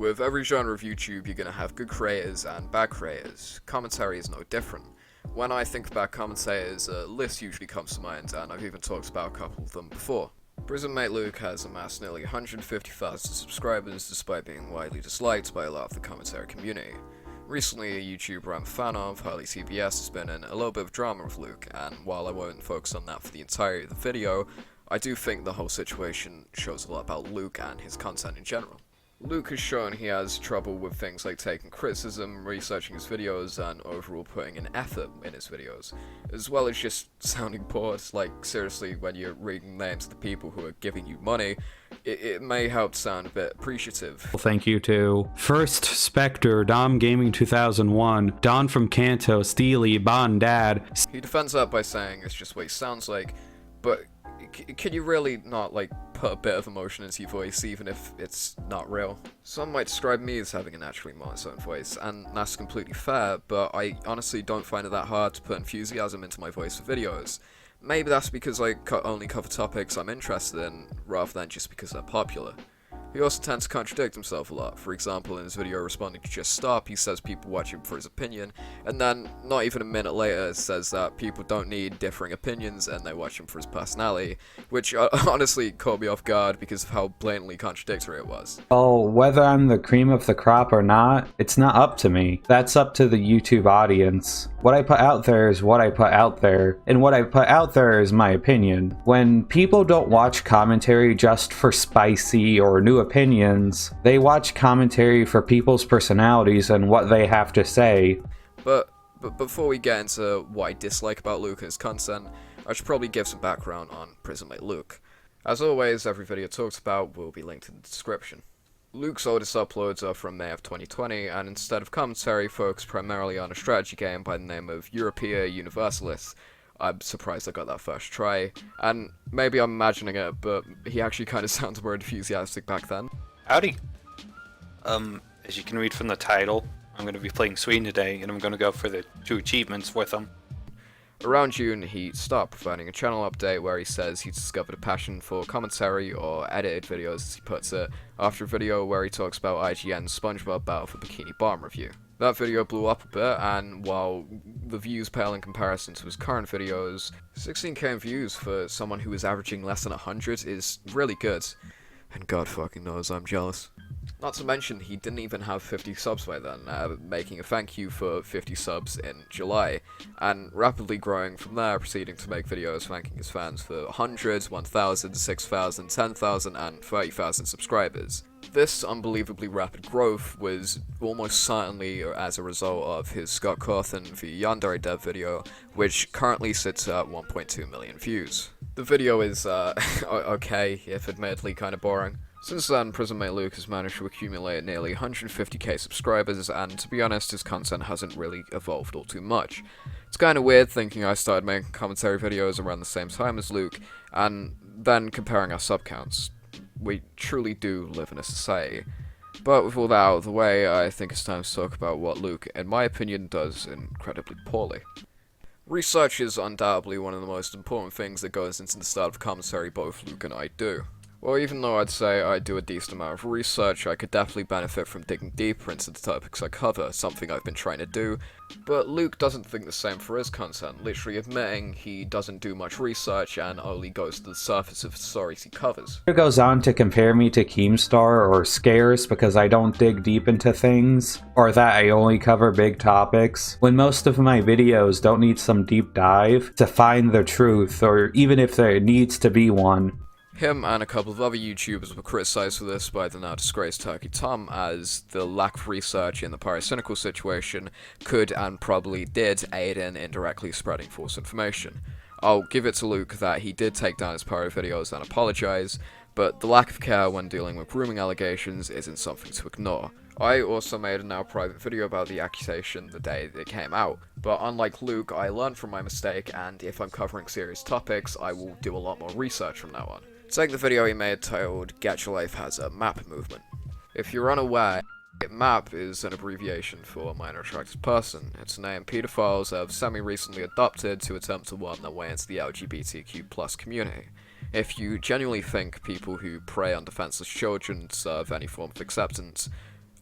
With every genre of YouTube, you're gonna have good creators and bad creators. Commentary is no different. When I think about commentators, a list usually comes to mind, and I've even talked about a couple of them before. Prisonmate Luke has amassed nearly 150,000 subscribers despite being widely disliked by a lot of the commentary community. Recently, a YouTuber I'm a fan of, hahayeah, has been in a little bit of drama with Luke, and while I won't focus on that for the entirety of the video, I do think the whole situation shows a lot about Luke and his content in general. Luke has shown he has trouble with things like taking criticism, researching his videos, and overall putting an effort in his videos, as well as just sounding bored. Like, seriously, when you're reading names of the people who are giving you money, it may help sound a bit appreciative. Well, thank you to First Spectre, Dom Gaming 2001, Don from Kanto, Steely, Bon Dad. He defends that by saying it's just what he sounds like, but can you really not, like, put a bit of emotion into your voice, even if it's not real? Some might describe me as having a naturally monotone voice, and that's completely fair, but I honestly don't find it that hard to put enthusiasm into my voice for videos. Maybe that's because I only cover topics I'm interested in, rather than just because they're popular. He also tends to contradict himself a lot. For example, in his video responding to Just Stop, he says people watch him for his opinion, and then, not even a minute later, says that people don't need differing opinions and they watch him for his personality, which honestly caught me off guard because of how blatantly contradictory it was. Well, whether I'm the cream of the crop or not, it's not up to me. That's up to the YouTube audience. What I put out there is what I put out there, and what I put out there is my opinion. When people don't watch commentary just for spicy or new opinions, they watch commentary for people's personalities and what they have to say. But before we get into what I dislike about Luke and his content, I should probably give some background on Prisonmate Luke. As always, every video talked about will be linked in the description. Luke's oldest uploads are from May of 2020, and instead of commentary, focus primarily on a strategy game by the name of hahayeah Universalist. I'm surprised I got that first try, and maybe I'm imagining it, but he actually kind of sounds more enthusiastic back then. Howdy. As you can read from the title, I'm going to be playing Sweden today, and I'm going to go for the 2 achievements with him. Around June, he stopped providing a channel update where he says he discovered a passion for commentary, or edited videos as he puts it, after a video where he talks about IGN's SpongeBob Battle for Bikini Bottom review. That video blew up a bit, and while the views pale in comparison to his current videos, 16k views for someone who is averaging less than 100 is really good. And God fucking knows I'm jealous. Not to mention, he didn't even have 50 subs by then, making a thank you for 50 subs in July, and rapidly growing from there, proceeding to make videos thanking his fans for 100, 1,000, 6,000, 10,000, and 30,000 subscribers. This unbelievably rapid growth was almost certainly as a result of his Scott Cawthon v Yandere Dev video, which currently sits at 1.2 million views. The video is, okay, if admittedly kinda boring. Since then, Prisonmate Luke has managed to accumulate nearly 150k subscribers, and to be honest, his content hasn't really evolved all too much. It's kinda weird thinking I started making commentary videos around the same time as Luke, and then comparing our sub counts. We truly do live in a society. But with all that out of the way, I think it's time to talk about what Luke, in my opinion, does incredibly poorly. Research is undoubtedly one of the most important things that goes into the start of commentary both Luke and I do. Well, even though I'd say I do a decent amount of research, I could definitely benefit from digging deeper into the topics I cover, something I've been trying to do, but Luke doesn't think the same for his content, literally admitting he doesn't do much research and only goes to the surface of the stories he covers. He goes on to compare me to Keemstar or Scarce because I don't dig deep into things, or that I only cover big topics, when most of my videos don't need some deep dive to find the truth, or even if there needs to be one. Him and a couple of other YouTubers were criticised for this by the now disgraced Turkey Tom, as the lack of research in the pyrocynical situation could and probably did aid in indirectly spreading false information. I'll give it to Luke that he did take down his pyro videos and apologise, but the lack of care when dealing with grooming allegations isn't something to ignore. I also made a now private video about the accusation the day it came out, but unlike Luke, I learned from my mistake, and if I'm covering serious topics, I will do a lot more research from now on. Take the video he made titled Get Your Life Has a Map Movement. If you're unaware, MAP is an abbreviation for Minor Attracted Person. It's a name pedophiles have semi-recently adopted to attempt to worm their way into the LGBTQ+ community. If you genuinely think people who prey on defenseless children deserve any form of acceptance,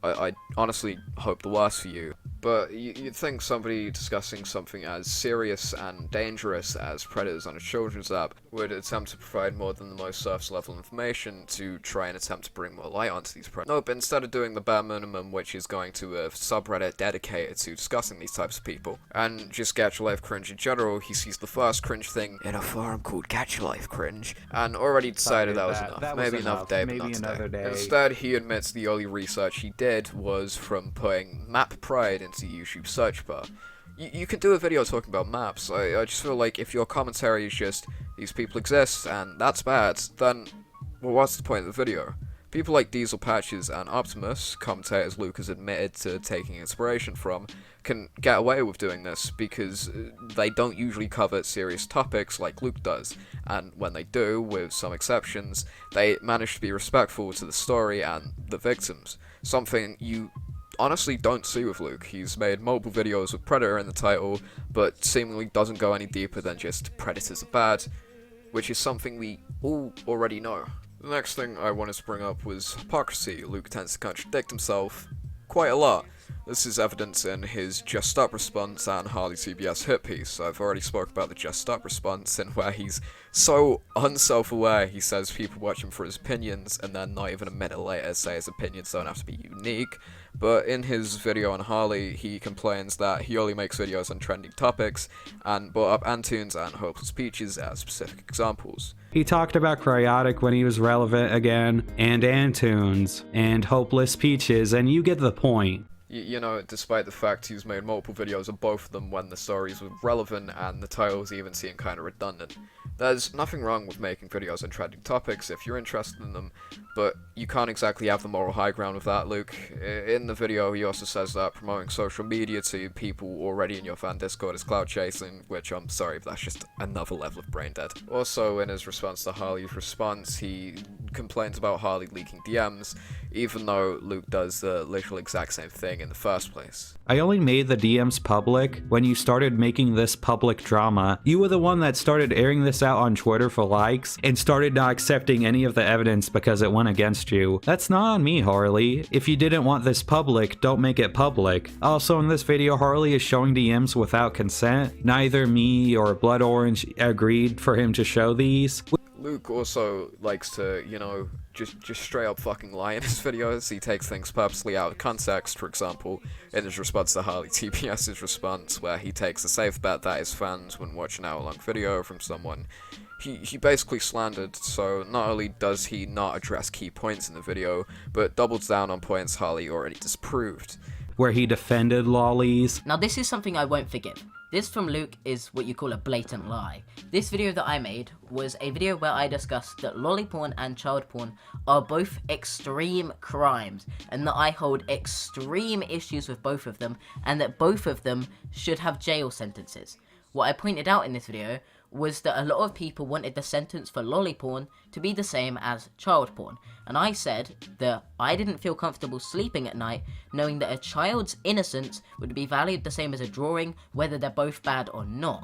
I honestly hope the worst for you. But you'd think somebody discussing something as serious and dangerous as predators on a children's app would attempt to provide more than the most surface level information to try and attempt to bring more light onto these predators. Nope, instead of doing the bare minimum, which is going to a subreddit dedicated to discussing these types of people, and just Get Your Life Cringe in general, he sees the first cringe thing in a forum called Get Your Life Cringe, and already decided that was enough. Maybe another day, but not today. Instead, he admits the only research he did was from putting map pride into YouTube search bar. You can do a video talking about maps. I just feel like if your commentary is just, these people exist, and that's bad, then, well, what's the point of the video? People like Diesel Patches and Optimus, commentators Luke has admitted to taking inspiration from, can get away with doing this because they don't usually cover serious topics like Luke does, and when they do, with some exceptions, they manage to be respectful to the story and the victims, something you honestly don't see with Luke. He's made multiple videos with Predator in the title, but seemingly doesn't go any deeper than just predators are bad, which is something we all already know. The next thing I wanted to bring up was hypocrisy. Luke tends to contradict himself quite a lot. This is evident in his Just Stop response and Harley CBS hit piece. I've already spoke about the Just Stop response, in where he's so unself-aware he says people watch him for his opinions, and then not even a minute later say his opinions don't have to be unique. But in his video on Harley, he complains that he only makes videos on trending topics, and brought up aNTOJE and Hopeless Peaches as specific examples. He talked about Cryotic when he was relevant again, and aNTOJE, and Hopeless Peaches, and you get the point. You know, despite the fact he's made multiple videos of both of them when the stories were relevant and the titles even seem kind of redundant. There's nothing wrong with making videos on trending topics if you're interested in them, but you can't exactly have the moral high ground with that, Luke. In the video, he also says that promoting social media to people already in your fan Discord is clout chasing, which I'm sorry, but that's just another level of brain dead. Also, in his response to Harley's response, he complains about Harley leaking DMs, even though Luke does the literal exact same thing in the first place. I only made the DMs public when you started making this public drama. You were the one that started airing this out on Twitter for likes, and started not accepting any of the evidence because it went against you. That's not on me, Harley. If you didn't want this public, don't make it public. Also, in this video, Harley is showing DMs without consent. Neither me or Blood Orange agreed for him to show these. Luke also likes to, you know, just straight up fucking lie in his videos. He takes things purposely out of context, for example, in his response to Harley TPS's response, where he takes a safe bet that his fans wouldn't watch an hour-long video from someone he basically slandered. So not only does he not address key points in the video, but doubles down on points Harley already disproved. Where he defended lollies. Now this is something I won't forgive. This from Luke is what you call a blatant lie. This video that I made was a video where I discussed that lolly porn and child porn are both extreme crimes, and that I hold extreme issues with both of them, and that both of them should have jail sentences. What I pointed out in this video was that a lot of people wanted the sentence for lolly porn to be the same as child porn, and I said that I didn't feel comfortable sleeping at night knowing that a child's innocence would be valued the same as a drawing, whether they're both bad or not.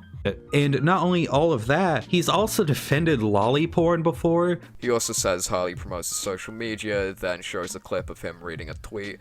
And not only all of that, he's also defended lolly porn before. He also says Harley promotes his social media, then shows a clip of him reading a tweet,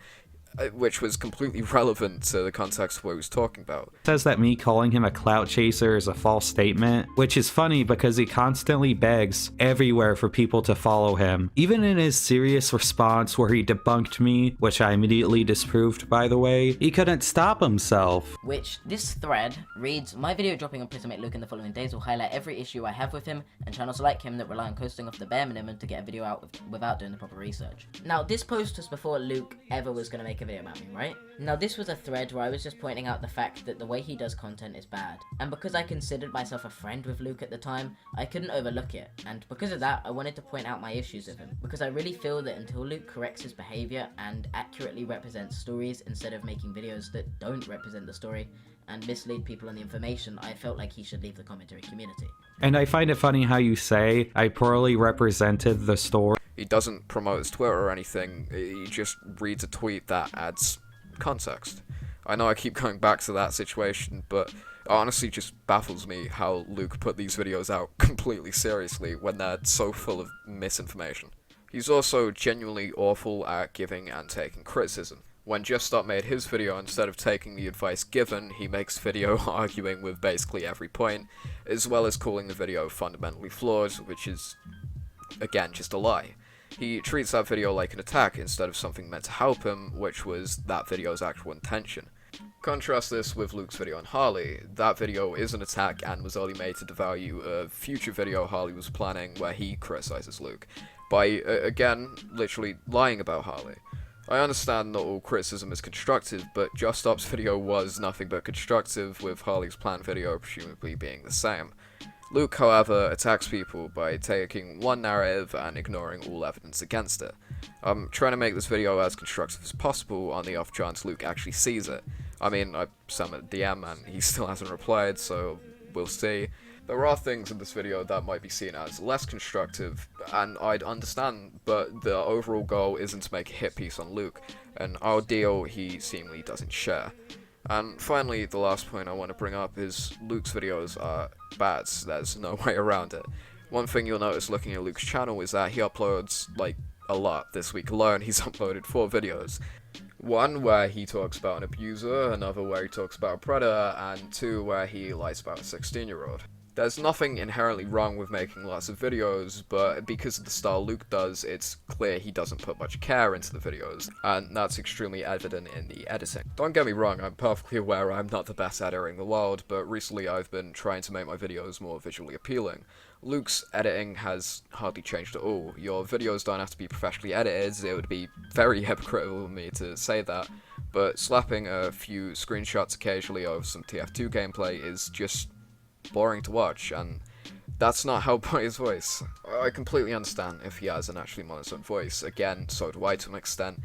which was completely relevant to the context of what he was talking about. Says that me calling him a clout chaser is a false statement, which is funny because he constantly begs everywhere for people to follow him. Even in his serious response where he debunked me, which I immediately disproved by the way, he couldn't stop himself. Which, this thread reads, my video dropping on Prismate Luke in the following days will highlight every issue I have with him, and channels like him that rely on coasting off the bare minimum to get a video out without doing the proper research. Now, this post was before Luke ever was going to make a video about me, right? Now, this was a thread where I was just pointing out the fact that the way he does content is bad, and because I considered myself a friend with Luke at the time, I couldn't overlook it, and because of that, I wanted to point out my issues with him, because I really feel that until Luke corrects his behavior and accurately represents stories instead of making videos that don't represent the story and mislead people on the information, I felt like he should leave the commentary community. And I find it funny how you say I poorly represented the story. He doesn't promote his Twitter or anything, he just reads a tweet that adds context. I know I keep going back to that situation, but it honestly just baffles me how Luke put these videos out completely seriously when they're so full of misinformation. He's also genuinely awful at giving and taking criticism. When Just Stop made his video, instead of taking the advice given, he makes video arguing with basically every point, as well as calling the video fundamentally flawed, which is, again, just a lie. He treats that video like an attack instead of something meant to help him, which was that video's actual intention. Contrast this with Luke's video on Harley. That video is an attack and was only made to devalue a future video Harley was planning where he criticizes Luke, by, again, literally lying about Harley. I understand not all criticism is constructive, but Just Stop's video was nothing but constructive, with Harley's planned video presumably being the same. Luke, however, attacks people by taking one narrative and ignoring all evidence against it. I'm trying to make this video as constructive as possible on the off chance Luke actually sees it. I mean, I sent him a DM and he still hasn't replied, so we'll see. There are things in this video that might be seen as less constructive, and I'd understand, but the overall goal isn't to make a hit piece on Luke, an ideal he seemingly doesn't share. And finally, the last point I want to bring up is Luke's videos are bad, there's no way around it. One thing you'll notice looking at Luke's channel is that he uploads, like, a lot. This week alone, he's uploaded 4 videos. One where he talks about an abuser, another where he talks about a predator, and 2 where he lies about a 16-year-old. There's nothing inherently wrong with making lots of videos, but because of the style Luke does, it's clear he doesn't put much care into the videos, and that's extremely evident in the editing. Don't get me wrong, I'm perfectly aware I'm not the best editor in the world, but recently I've been trying to make my videos more visually appealing. Luke's editing has hardly changed at all. Your videos don't have to be professionally edited, it would be very hypocritical of me to say that, but slapping a few screenshots occasionally over some TF2 gameplay is just boring to watch, and that's not helped by his voice. I completely understand if he has a naturally monotone voice, again, so do I to an extent,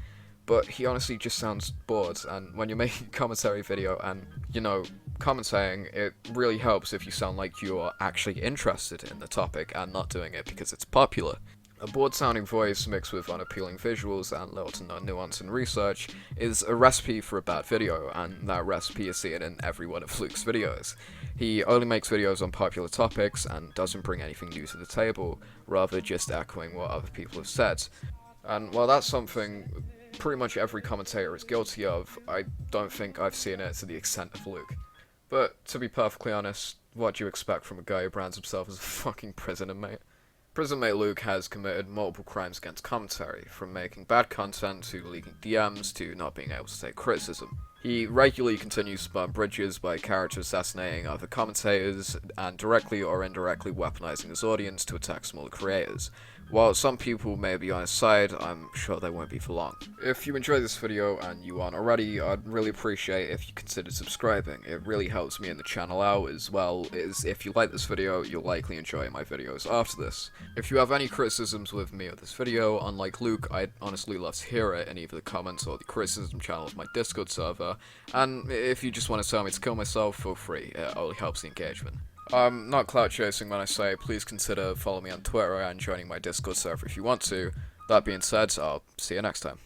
but he honestly just sounds bored, and when you're making a commentary video and, you know, commentating, it really helps if you sound like you're actually interested in the topic and not doing it because it's popular. A bored-sounding voice mixed with unappealing visuals and little to no nuance and research is a recipe for a bad video, and that recipe is seen in every one of Luke's videos. He only makes videos on popular topics and doesn't bring anything new to the table, rather just echoing what other people have said. And while that's something pretty much every commentator is guilty of, I don't think I've seen it to the extent of Luke. But to be perfectly honest, what do you expect from a guy who brands himself as a fucking prison inmate? Prison mate Luke has committed multiple crimes against commentary, from making bad content to leaking DMs to not being able to take criticism. He regularly continues to burn bridges by character assassinating other commentators and directly or indirectly weaponizing his audience to attack smaller creators. While some people may be on his side, I'm sure they won't be for long. If you enjoyed this video and you aren't already, I'd really appreciate if you considered subscribing. It really helps me and the channel out, as well as if you like this video, you'll likely enjoy my videos after this. If you have any criticisms with me or this video, unlike Luke, I'd honestly love to hear it in either the comments or the criticism channel of my Discord server, and if you just want to tell me to kill myself, feel free, it only helps the engagement. I'm not clout chasing when I say please consider following me on Twitter and joining my Discord server if you want to. That being said, I'll see you next time.